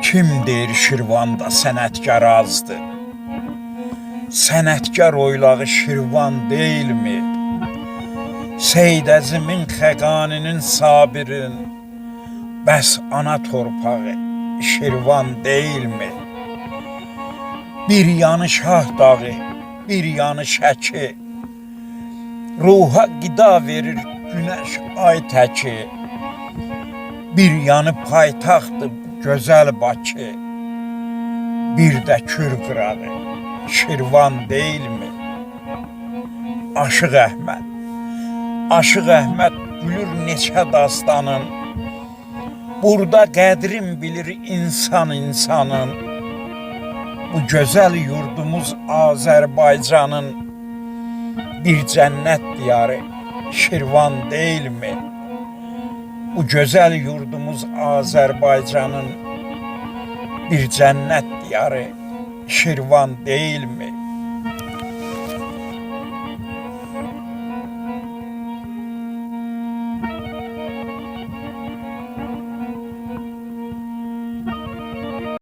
Kim deyir Şirvanda sənətkar azdır? Sənətkar oylağı Şirvan deyilmi? Seyd Əzimin, Xəqaninin, Sabirin, bəs ana torpağı Şirvan deyilmi? Bir yanı Şah dağı, bir yanı Şəki, ruha qida verir günəş ay təki. Bir yanı paytaxtdır gözəl Bakı, bir də Kür qırağı Şirvan deyilmi? Aşıq Əhməd, Aşıq Əhməd gülür neçə dastanın, burada qədrin bilir insan insanın. Bu gözəl yurdumuz Azərbaycanın bir cənnət diyarı Şirvan deyilmi? Bu gözəl yurdumuz Azərbaycanın bir cənnət diyarı Şirvan deyilmi?